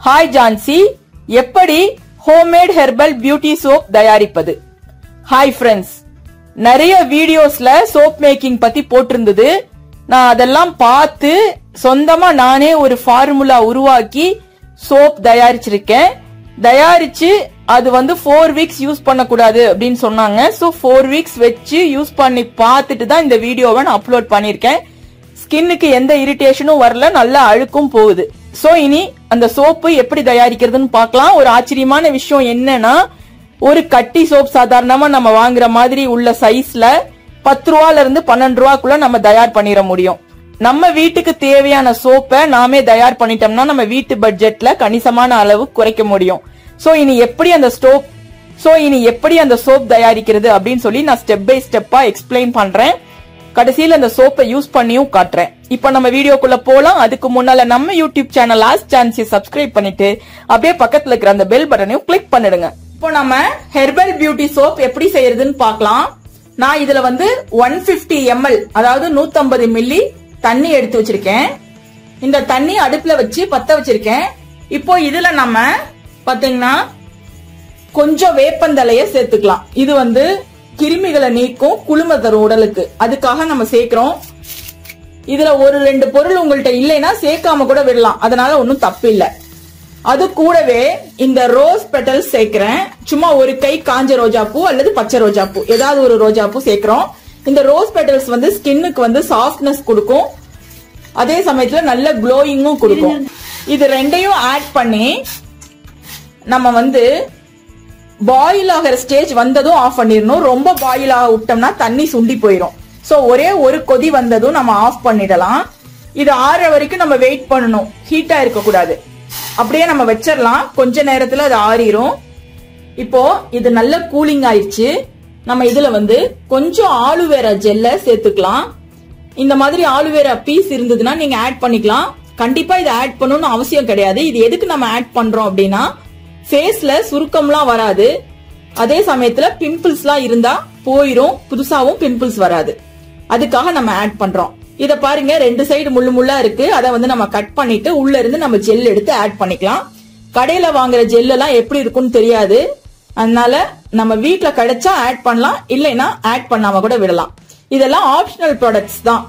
Hi Jhansi, எப்படி homemade herbal beauty soap தயாரிப்பது? Hi friends, நிறைய வீடியோஸ்ல சோப் மேக்கிங் பத்தி போட்டிருந்தது. நான் அதெல்லாம் பார்த்து சொந்தமா நானே ஒரு ஃபார்முலா உருவாக்கி சோப் தயாரிச்சிருக்கேன். தயாரிச்சு அது 4 வீக்ஸ் யூஸ் பண்ணக்கூடாது அப்படின்னு சொன்னாங்க. சோ 4 வீக்ஸ் வச்சு யூஸ் பண்ணி பார்த்துட்டு தான் இந்த வீடியோவை நான் அப்லோட் பண்ணிருக்கேன். ஸ்கின்னுக்கு எந்த இரிட்டேஷனும் வரல, நல்லா அழுக்கும் போகுது. சோ இனி அந்த சோப்பு எப்படி தயாரிக்கிறதுன்னு பார்க்கலாம். ஒரு ஆச்சரியமான விஷயம் என்னன்னா, ஒரு கட்டி சோப் சாதாரணமா நம்ம வாங்குற மாதிரி உள்ள சைஸ்ல 10 ரூபாயில இருந்து 12 ரூபாய்க்குள்ள நம்ம தயார் பண்ணிட முடியும். நம்ம வீட்டுக்கு தேவையான சோப்பை நாமே தயார் பண்ணிட்டோம்னா நம்ம வீட்டு பட்ஜெட்ல கணிசமான அளவு குறைக்க முடியும். சோ இனி எப்படி அந்த சோப் தயாரிக்கிறது அப்படின்னு சொல்லி நான் ஸ்டெப் பை ஸ்டெப்பா எக்ஸ்பிளைன் பண்றேன். கடைசியில் அந்த சோப்பை யூஸ் பண்ணியும் காட்டுறேன். இப்ப நம்ம வீடியோக்குள்ள போலாம். அதுக்கு முன்னால நம்ம YouTube channel last chance subscribe பண்ணிட்டு அப்படியே பக்கத்துல இருக்கிற அந்த பெல் பட்டனையும் கிளிக் பண்ணிடுங்க. இப்போ நம்ம ஹெர்பல் பியூட்டி சோப் எப்படி செய்யறதுன்னு பார்க்கலாம். நான் இதுல 150 ml அதாவது 150 மில்லி தண்ணி எடுத்து வச்சிருக்கேன். இந்த தண்ணி அடுப்புல வச்சு பத்த வச்சிருக்கேன். இப்போ இதுல நம்ம பாத்தீங்கன்னா கொஞ்சம் வேப்பந்தலைய சேர்த்துக்கலாம். இது கிருமிகளை நீக்கும், குளுமை தரும் உடலுக்கு. அதுக்காக நம்ம சேர்க்கிறோம். இதுல ஒரு 2 பொருள் உங்கள்கிட்ட இல்லைன்னா சேர்க்காம கூட விடலாம், அதனால ஒன்னும் தப்பு இல்ல. அது கூடவே இந்த ரோஸ் பெட்டல்ஸ் சேர்க்கிறேன். சும்மா ஒரு கை காஞ்ச ரோஜா பூ அல்லது பச்சை ரோஜா பூ, ஏதாவது ஒரு ரோஜா பூ சேர்க்கிறோம். இந்த ரோஸ் பெட்டல்ஸ் ஸ்கின்னுக்கு சாஃப்ட்னஸ் கொடுக்கும், அதே சமயத்துல நல்ல க்ளோயிங்கும் கொடுக்கும். இது ரெண்டையும் ஆட் பண்ணி நம்ம பாயில் ஆகிற ஸ்டேஜ் வந்ததும் ஆஃப் பண்ணிடணும். ரொம்ப பாயில் ஆக விட்டோம்னா தண்ணி சுண்டி போயிடும். சோ ஒரே ஒரு கொதி வந்ததும் நம்ம ஆஃப் பண்ணிடலாம். இது ஆறுற வரைக்கும் நம்ம வெயிட் பண்ணணும், ஹீட்டா இருக்க கூடாது. அப்படியே நம்ம வச்சிடலாம், கொஞ்ச நேரத்துல அது ஆறிரும். இப்போ இது நல்ல கூலிங் ஆயிடுச்சு. நம்ம இதுல கொஞ்சம் ஆலுவேரா ஜெல்ல சேர்த்துக்கலாம். இந்த மாதிரி ஆலுவேரா பீஸ் இருந்ததுன்னா நீங்க ஆட் பண்ணிக்கலாம். கண்டிப்பா இதை ஆட் பண்ணணும்னு அவசியம் கிடையாது. இது எதுக்கு நம்ம ஆட் பண்றோம் அப்படின்னா, ஃபேஸ்ல சுருக்கம்லாம் வராது, அதே சமயத்துல பிம்பிள்ஸ் எல்லாம் இருந்தா போயிரும், புதுசாவும் பிம்பிள்ஸ் வராது. அதுக்காக நம்ம ஆட் பண்றோம். இத பாருங்க, 2 சைடு முள்ளு முள்ளா இருக்கு. அதை நம்ம கட் பண்ணிட்டு உள்ள இருந்து நம்ம ஜெல் எடுத்து ஆட் பண்ணிக்கலாம். கடையில வாங்குற ஜெல் எல்லாம் எப்படி இருக்கும்னு தெரியாது, அதனால நம்ம வீட்டுல கிடைச்சா ஆட் பண்ணலாம், இல்லைன்னா ஆட் பண்ணாம கூட விடலாம். இதெல்லாம் ஆப்ஷனல் ப்ராடக்ட்ஸ் தான்.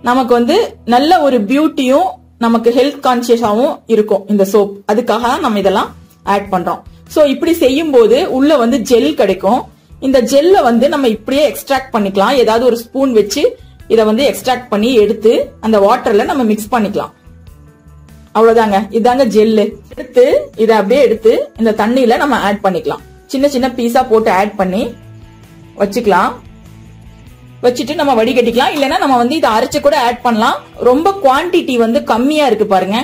நமக்கு நல்ல ஒரு பியூட்டியும் நமக்கு ஹெல்த் கான்சியஸாவும் இருக்கும் இந்த சோப். அதுக்காக நம்ம இதெல்லாம் ஆட் பண்றோம். சோ இப்படி செய்யும் போது உள்ள ஜெல் கிடைக்கும். இந்த ஜெல்ல நம்ம இப்படியே எக்ஸ்ட்ராக்ட் பண்ணிக்கலாம். ஏதாவது ஒரு ஸ்பூன் வச்சு இத எக்ஸ்ட்ராக்ட் பண்ணி எடுத்து அந்த வாட்டர்ல நம்ம மிக்ஸ் பண்ணிக்கலாம். அவ்வளவுதாங்க, இதாங்க ஜெல்லு. எடுத்து இத அப்படியே எடுத்து இந்த தண்ணியில நம்ம ஆட் பண்ணிக்கலாம். சின்ன சின்ன பீஸா போட்டு ஆட் பண்ணி வச்சுக்கலாம். வச்சுட்டு நம்ம வடிகட்டிக்கலாம். இல்லைன்னா நம்ம இதை அரைச்சு கூட ஆட் பண்ணலாம். ரொம்ப குவான்டிட்டி கம்மியா இருக்கு பாருங்க,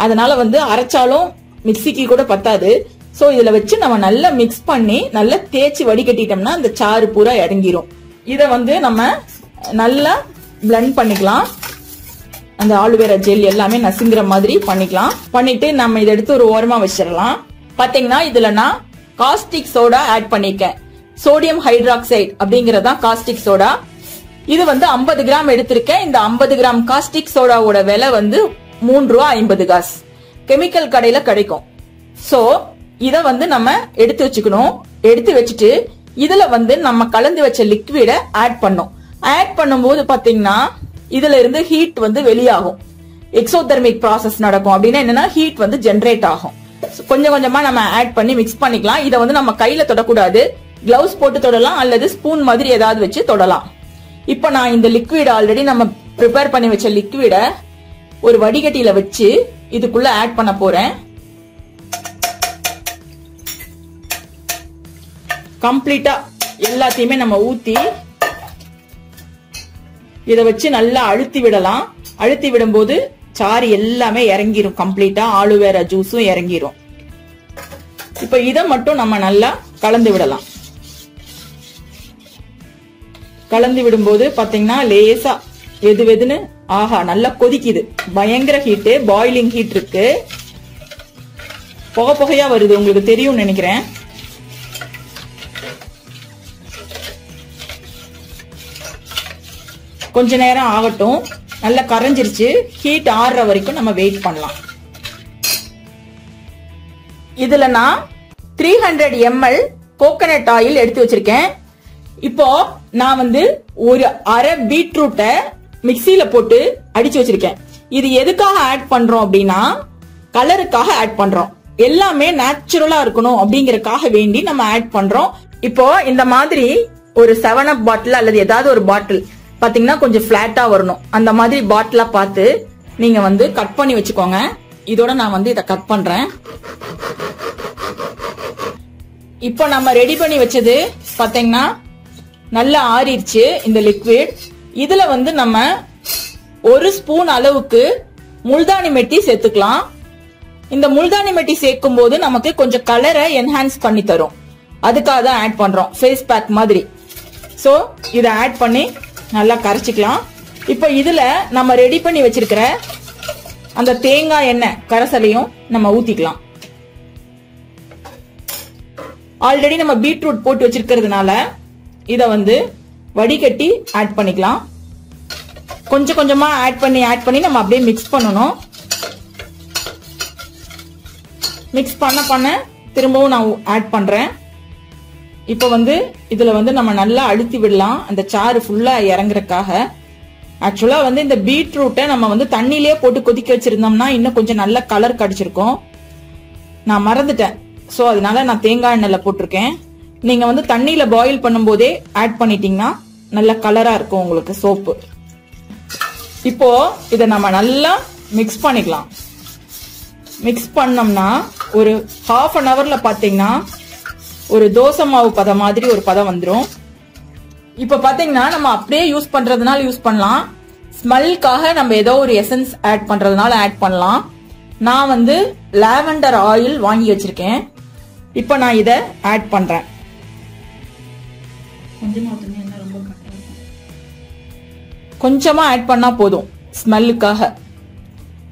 அதனால அரைச்சாலும் மிக்சிக்கு கூட பத்தாது. சோ இதுல வச்சு நம்ம நல்லா மிக்ஸ் பண்ணி நல்லா தேய்ச்சி வடிகட்டிட்டோம்னா அந்த சாறு பூரா இறங்கிரும். இத நம்ம நல்லா பிளெண்ட் பண்ணிக்கலாம். அந்த ஆலுவேரா ஜெல் எல்லாமே நசுங்குற மாதிரி பண்ணிக்கலாம். பண்ணிட்டு நம்ம இதை எடுத்து ஒரு ஓரமா வச்சிடலாம். பாத்தீங்கன்னா இதுல நான் காஸ்டிக் சோடா ஆட் பண்ணிருக்கேன். சோடியம் ஹைட்ராக்சைடு அப்படிங்கறதா காஸ்டிக் சோடா. இது 50 கிராம் எடுத்திருக்கேன். இந்த 50 கிராம் காஸ்டிக் சோடாவோட விலை 3 ரூபா 50 காசு. கெமிக்கல் கடையில கிடைக்கும். சோ இத நம்ம எடுத்து வச்சுக்கணும். எடுத்து வச்சுட்டு இதுல நம்ம கலந்து வச்ச லிக்விட ஆட் பண்ணோம். ஆட் பண்ணும்போது பாத்தீங்கன்னா இதுல இருந்து ஹீட் வெளியாகும். எக்ஸோதெர்மிக் ப்ராசஸ் நடக்கும். அப்படின்னா என்னன்னா, ஹீட் ஜெனரேட் ஆகும். கொஞ்சம் கொஞ்சமா நம்ம ஆட் பண்ணி மிக்ஸ் பண்ணிக்கலாம். இத நம்ம கையில தொடக்கூடாது, கிளவுஸ் போட்டு தொடலாம் அல்லது ஸ்பூன் மாதிரி ஏதாவது வச்சு தொடலாம். இப்ப நான் இந்த லிக்விட் ஆல்ரெடி நம்ம ப்ரிப்பேர் பண்ணி வச்ச லிக்விட ஒரு வடிகட்டியில வச்சு இதுக்குள்ள ஆட் பண்ண போறேன். கம்ப்ளீட்டா எல்லாத்தையுமே நம்ம ஊத்தி இத வச்சு நல்லா அழுத்தி விடலாம். அழுத்தி விடும்போது சாறு எல்லாமே இறங்கிரும், கம்ப்ளீட்டா ஆலுவேரா ஜூஸும் இறங்கிரும். இப்ப இத மட்டும் நம்ம நல்லா கலந்து விடலாம். கலந்து விடும்போது பாத்தீங்கன்னா லேசா வெது வெதுன்னு, ஆஹா நல்லா கொதிக்குது. பயங்கர ஹீட்டு, பாயிலிங் ஹீட் இருக்கு. புகை புகையா வருது, உங்களுக்கு தெரியும் நினைக்கிறேன். கொஞ்ச நேரம் ஆகட்டும். நல்லா கரைஞ்சிருச்சு. ஹீட் ஆறுற வரைக்கும் நம்ம வெயிட் பண்ணலாம். இதுல நான் 300 ml கோகனட் ஆயில் எடுத்து வச்சிருக்கேன். இப்போ நான் வந்து ஒரு அரை பீட்ரூட்டை மிக்சியில போட்டு அடிச்சு வச்சிருக்கேன். இது எதுக்காக ஆட் பண்றோம் அப்படின்னா கலருக்காக ஆட் பண்றோம். எல்லாமே நேச்சுரலா இருக்கணும் அப்படிங்கறதுக்காக வேண்டி நம்ம ஆட் பண்றோம். இப்போ இந்த மாதிரி ஒரு 7up பாட்டில் அல்லது ஏதாவது ஒரு பாட்டில் பாத்தீங்கன்னா கொஞ்சம் பிளாட்டா வரணும். அந்த மாதிரி பாட்டிலா பார்த்து நீங்க வந்து கட் பண்ணி வச்சுக்கோங்க. இதோட நான் வந்து இதை கட் பண்றேன். இப்போ நம்ம ரெடி பண்ணி வச்சது பாத்தீங்கன்னா நல்லா ஆறிடுச்சு இந்த லிக்விட். இதுல வந்து நம்ம 1 ஸ்பூன் அளவுக்கு முல்தானி மெட்டி சேர்த்துக்கலாம். இந்த முல்தானி மெட்டி சேர்க்கும் போது நமக்கு கொஞ்சம் கலரை என்ஹான்ஸ் பண்ணி தரும். அதுக்காக தான் ஆட் பண்றோம், ஃபேஸ் பேக் மாதிரி. சோ இதை ஆட் பண்ணி நல்லா கரைச்சிக்கலாம். இப்போ இதுல நம்ம ரெடி பண்ணி வச்சிருக்கிற அந்த தேங்காய் எண்ணெய் கரைசலையும் நம்ம ஊத்திக்கலாம். ஆல்ரெடி நம்ம பீட்ரூட் போட்டு வச்சிருக்கிறதுனால இத வந்து வடிகட்டி ஆட் பண்ணிக்கலாம். கொஞ்சம் கொஞ்சமா ஆட் பண்ணி நம்ம அப்படியே மிக்ஸ் பண்ணணும். மிக்ஸ் பண்ண திரும்பவும் நான் ஆட் பண்றேன். இப்ப வந்து இதுல வந்து நம்ம நல்லா அழுத்தி விடலாம் அந்த சாறு ஃபுல்லா இறங்குறதுக்காக. ஆக்சுவலா வந்து இந்த பீட்ரூட்டை நம்ம வந்து தண்ணியிலே போட்டு கொதிக்க வச்சிருந்தோம்னா இன்னும் கொஞ்சம் நல்ல கலர் கிடைச்சிருக்கும். நான் மறந்துட்டேன். சோ அதனால நான் தேங்காய் எண்ணெயில போட்டிருக்கேன். நீங்க வந்து தண்ணியில பாயில் பண்ணும் போதே ஆட் பண்ணிட்டீங்கன்னா நல்ல கலரா இருக்கும் உங்களுக்கு சோப்பு. இப்போ இத நம்ம நல்லா மிக்ஸ் பண்ணிக்கலாம். மிக்ஸ் பண்ணோம்னா ஒரு half an hourல பாத்தீங்கன்னா ஒரு தோசை மாவு பதம் மாதிரி ஒரு பதம் வந்துடும். இப்ப பாத்தீங்கன்னா நம்ம அப்படியே யூஸ் பண்றதுனால யூஸ் பண்ணலாம். ஸ்மெல்காக நம்ம ஏதோ ஒரு எசன்ஸ் ஆட் பண்றதுனால ஆட் பண்ணலாம். நான் வந்து லாவெண்டர் ஆயில் வாங்கி வச்சிருக்கேன். இப்ப நான் இத ஆட் பண்றேன். கொஞ்சமா ஆட் பண்ணா போதும். ஸ்மெல்லுக்காக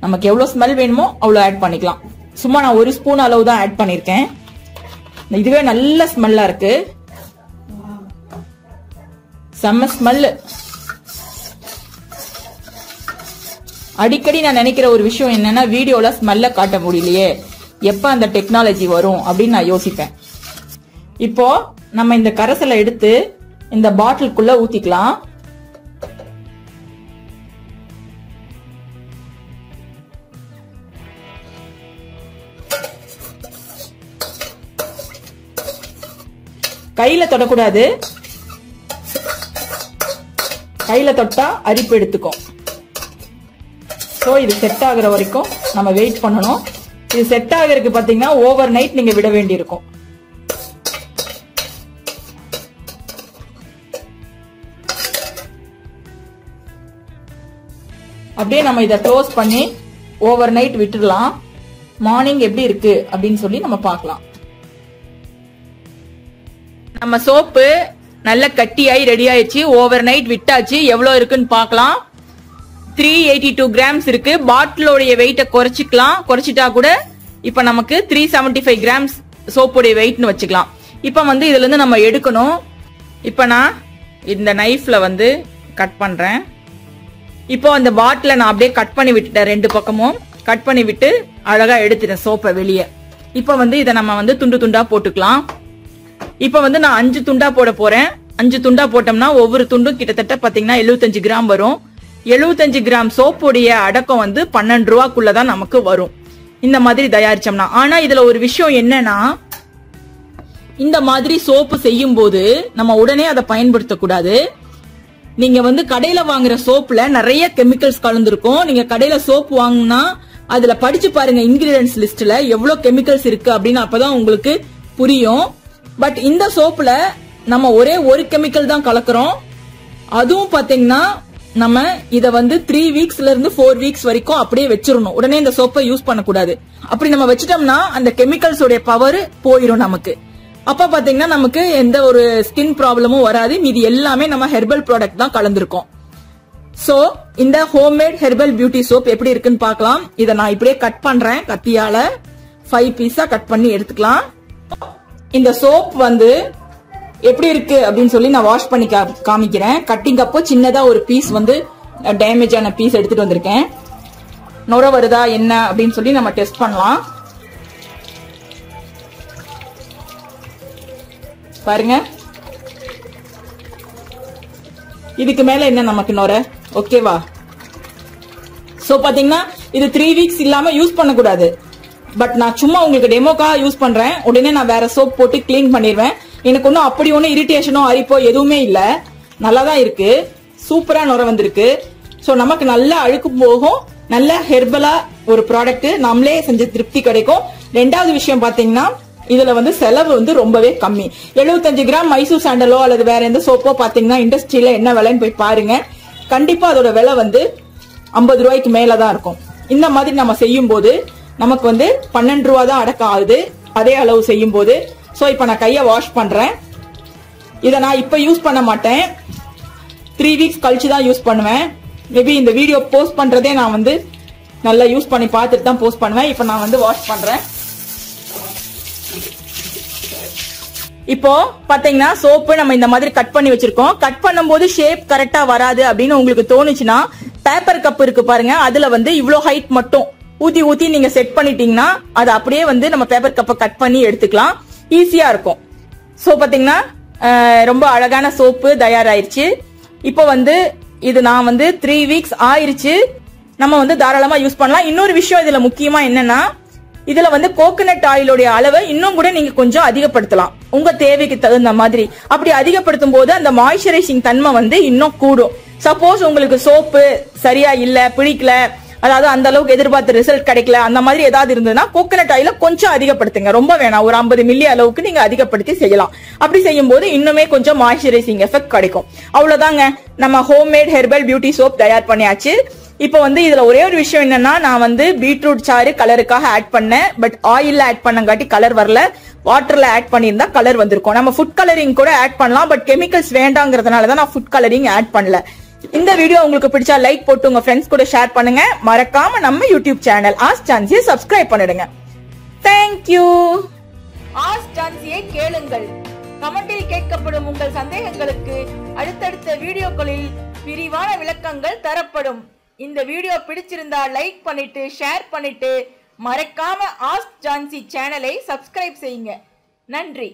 நமக்கு எவ்வளவு ஸ்மெல் வேணுமோ அவ்வளவு ஆட் பண்ணிக்கலாம். சும்மா நான் 1 ஸ்பூன் அளவு தான் ஆட் பண்ணிருக்கேன். இதுவே நல்ல ஸ்மெல்லா இருக்கு. செம்ம ஸ்மெல். அடிக்கடி நான் நினைக்கிற ஒரு விஷயம் என்னன்னா வீடியோல ஸ்மெல்ல காட்ட முடியலையே, எப்ப அந்த டெக்னாலஜி வரும் அப்படின்னு நான் யோசிப்பேன். இப்போ நம்ம இந்த கரைசலை எடுத்து இந்த பாட்டிலுக்குள்ள ஊத்திக்கலாம். கையில தொடக்கூடாது. கையில தொட்டா அரிப்பு எடுத்துக்கும். சோ இது செட் ஆகுற வரைக்கும் நம்ம வெயிட் பண்ணணும். இது செட் ஆகிறதுக்கு பாத்தீங்கன்னா ஓவர் நைட் நீங்க விட வேண்டி இருக்கும். அப்படியே நம்ம இதை க்ளோஸ் பண்ணி ஓவர் நைட் விட்டுடலாம். மார்னிங் எப்படி இருக்கு அப்படின்னு சொல்லி நம்ம பார்க்கலாம். நம்ம சோப்பு நல்ல கட்டியாயி ரெடி ஆயிடுச்சு. ஓவர் நைட் விட்டாச்சு. எவ்வளவு இருக்குன்னு பார்க்கலாம். 382 கிராம்ஸ் இருக்கு. பாட்டிலோடைய வெயிட்ட குறைச்சிட்டா கூட இப்ப நமக்கு 375 கிராம்ஸ் சோப்புடைய வெயிட்னு வச்சுக்கலாம். இப்ப வந்து இதுல இருந்து நம்ம எடுக்கணும். இப்ப நான் இந்த நைஃப்ல வந்து கட் பண்றேன். இப்போ அந்த பாட்டில நான் அப்படியே கட் பண்ணி விட்டுட்டேன். 2 பக்கமும் கட் பண்ணி விட்டு அழகா எடுத்துட்டேன் சோப்பை வெளியே. இப்ப வந்து இதை நம்ம வந்து துண்டு துண்டா போட்டுக்கலாம். இப்ப வந்து நான் 5 துண்டா போட போறேன். 5 துண்டா போட்டோம்னா ஒவ்வொரு துண்டும் கிட்டத்தட்ட பாத்தீங்கன்னா 75 கிராம் வரும். 75 கிராம் சோப்புடைய அடக்கம் வந்து 12 ரூபாய்க்குள்ளதான் நமக்கு வரும் இந்த மாதிரி தயாரிச்சோம்னா. ஆனா இதுல ஒரு விஷயம் என்னன்னா, இந்த மாதிரி சோப்பு செய்யும் போது நம்ம உடனே அதை பயன்படுத்தக்கூடாது. நீங்க வந்து கடையில வாங்குற சோப்புல நிறைய கெமிக்கல்ஸ் கலந்துருக்கும். நீங்க கடையில சோப்பு வாங்கினா அதுல படிச்சு பாருங்க இன்கிரிடியன்ஸ் லிஸ்ட்ல எவ்வளவு கெமிக்கல்ஸ் இருக்கு அப்படின்னு, அப்பதான் உங்களுக்கு புரியும். பட் இந்த சோப்புல நம்ம ஒரே ஒரு கெமிக்கல் தான் கலக்குறோம். அதுவும் பாத்தீங்கன்னா நம்ம இத வந்து 3 வீக்ஸ்ல இருந்து 4 வீக்ஸ் வரைக்கும் அப்படியே வச்சிடணும். உடனே இந்த சோப்பை யூஸ் பண்ணக்கூடாது. அப்படி நம்ம வச்சிட்டோம்னா அந்த கெமிக்கல்ஸ் உடைய பவர் போயிடும் நமக்கு. அப்ப பாத்தீங்கன்னா நமக்கு எந்த ஒரு ஸ்கின் ப்ராப்ளமும் வராது. மீதி எல்லாமே நம்ம ஹெர்பல் ப்ராடக்ட் தான் கலந்துருக்கோம். சோ இந்த ஹோம்மேட் ஹெர்பல் பியூட்டி சோப் எப்படி இருக்குன்னு பார்க்கலாம். இதை நான் இப்படியே கட் பண்றேன் கத்தியால. 5 பீஸா கட் பண்ணி எடுத்துக்கலாம். இந்த சோப் வந்து எப்படி இருக்கு அப்படின்னு சொல்லி நான் வாஷ் பண்ணி காமிக்கிறேன். கட்டிங் அப்போ சின்னதா ஒரு பீஸ் வந்து டேமேஜ் ஆன பீஸ் எடுத்துட்டு வந்திருக்கேன். நுர வருதா என்ன அப்படின்னு சொல்லி நம்ம டெஸ்ட் பண்ணலாம். பாருங்க. இதுக்கு மேல என்ன நமக்கு நுரை, ஓகேவா? சோ பாத்தீங்கன்னா இது 3 வீக்ஸ் இல்லாம யூஸ் பண்ணக்கூடாது. பட் நான் சும்மா உங்களுக்கு டெமோக்காக யூஸ் பண்றேன். உடனே நான் வேற சோப் போட்டு கிளீன் பண்ணிடுவேன். எனக்கு ஒன்றும் அப்படி ஒன்றும் இரிட்டேஷனோ அரிப்போ எதுவுமே இல்லை. நல்லா தான் இருக்கு. சூப்பரா நுரை வந்திருக்கு. ஸோ நமக்கு நல்ல அழுக்கு போகும். நல்ல ஹெர்பலா ஒரு ப்ராடக்ட், நம்மளே செஞ்ச திருப்தி கிடைக்கும். ரெண்டாவது விஷயம் பாத்தீங்கன்னா இதுல வந்து செலவு வந்து ரொம்பவே கம்மி. 75 கிராம் மைசூர் சாண்டலோ அல்லது வேற எந்த சோப்போ பாத்தீங்கன்னா இண்டஸ்ட்ரியில என்ன விலைன்னு போய் பாருங்க. கண்டிப்பா அதோட விலை வந்து 50 ரூபாய்க்கு மேலதான் இருக்கும். இந்த மாதிரி நம்ம செய்யும் போது நமக்கு வந்து 12 ரூபா தான் அடக்கம் ஆகுது அதே அளவு செய்யும் போது. சோ இப்ப நான் கையை வாஷ் பண்றேன். இதை நான் இப்ப யூஸ் பண்ண மாட்டேன், 3 வீக்ஸ் கழிச்சு தான் யூஸ் பண்ணுவேன். மேபி இந்த வீடியோ போஸ்ட் பண்றதே நான் வந்து நல்லா யூஸ் பண்ணி பார்த்துட்டு தான் போஸ்ட் பண்ணுவேன். இப்ப நான் வந்து வாஷ் பண்றேன். இப்போ பாத்தீங்கன்னா சோப்பு நம்ம இந்த மாதிரி கட் பண்ணி வச்சிருக்கோம். கட் பண்ணும்போது ஷேப் கரெக்டா வராது அப்படின்னு உங்களுக்கு தோணுச்சுன்னா பேப்பர் கப் இருக்கு பாருங்க, அதுல வந்து இவ்வளவு ஹைட் மட்டும் ஊத்தி ஊத்தி நீங்க செட் பண்ணிட்டீங்கன்னா அது அப்படியே வந்து நம்ம பேப்பர் கப்பை கட் பண்ணி எடுத்துக்கலாம். ஈஸியா இருக்கும். சோ பாத்தீங்கன்னா ரொம்ப அழகான சோப்பு தயாராயிருச்சு. இப்போ வந்து இது நான் வந்து 3 வீக்ஸ் ஆயிருச்சு. நம்ம வந்து தாராளமா யூஸ் பண்ணலாம். இன்னொரு விஷயம் இதுல முக்கியமா என்னன்னா, இதுல வந்து கோகனட் ஆயிலுடைய அளவை இன்னும் கூட நீங்க கொஞ்சம் அதிகப்படுத்தலாம் உங்க தேவைக்கு தகுந்த மாதிரி. அப்படி அதிகப்படுத்தும் போது அந்த மாய்ஸ்சரைசிங் தன்மை வந்து இன்னும் கூடும். சப்போஸ் உங்களுக்கு சோப்பு சரியா இல்ல, பிடிக்கல, அதாவது அந்த அளவுக்கு எதிர்பார்த்த ரிசல்ட் கிடைக்கல, அந்த மாதிரி ஏதாவது இருந்ததுன்னா கோகனட் ஆயில கொஞ்சம் அதிகப்படுத்துங்க. ரொம்ப வேணாம், ஒரு 50 மில்லி அளவுக்கு நீங்க அதிகப்படுத்தி செய்யலாம். அப்படி செய்யும் போது இன்னுமே கொஞ்சம் மாய்ஸ்சரைசிங் எஃபெக்ட் கிடைக்கும். அவ்வளவுதாங்க, நம்ம ஹோம்மேட் ஹெர்பல் பியூட்டி சோப் தயார் பண்ணியாச்சு. இப்போ வந்து இதுல ஒரே ஒரு விஷயம் என்னன்னா, நான் வந்து பீட்ரூட் சாறு கலருக்காக ஆட் பண்ணேன். பட் ஆயில்ல ஆட் பண்ணங்காட்டி கலர் வரல. வாட்டர்ல ஆட் பண்ணியிருந்தா கலர் வந்திருக்கும். நம்ம ஃபுட் கலரிங் கூட ஆட் பண்ணலாம். பட் கெமிக்கல்ஸ் வேண்டாங்கிறதுனால தான் நான் ஃபுட் கலரிங் ஆட் பண்ணல. இந்த வீடியோ உங்களுக்கு பிடிச்சா லைக் போட்டு உங்க ஃப்ரெண்ட்ஸ் கூட ஷேர் பண்ணுங்க. மறக்காம நம்ம யூடியூப் சேனல் ஆஸ்க் ஜான்சியை சப்ஸ்கிரைப் பண்ணிடுங்க. தேங்க்யூ. ஆஸ்க் ஜான்சியை கேளுங்கள். கமெண்டில் கேட்கப்படும் உங்கள் சந்தேகங்களுக்கு அடுத்தடுத்த வீடியோக்களில் விரிவான விளக்கங்கள் தரப்படும். இந்த வீடியோ பிடிச்சிருந்தா லைக் பண்ணிட்டு ஷேர் பண்ணிட்டு மறக்காம ஆஸ்க் ஜான்சி சேனலை சப்ஸ்கிரைப் செய்யுங்க. நன்றி.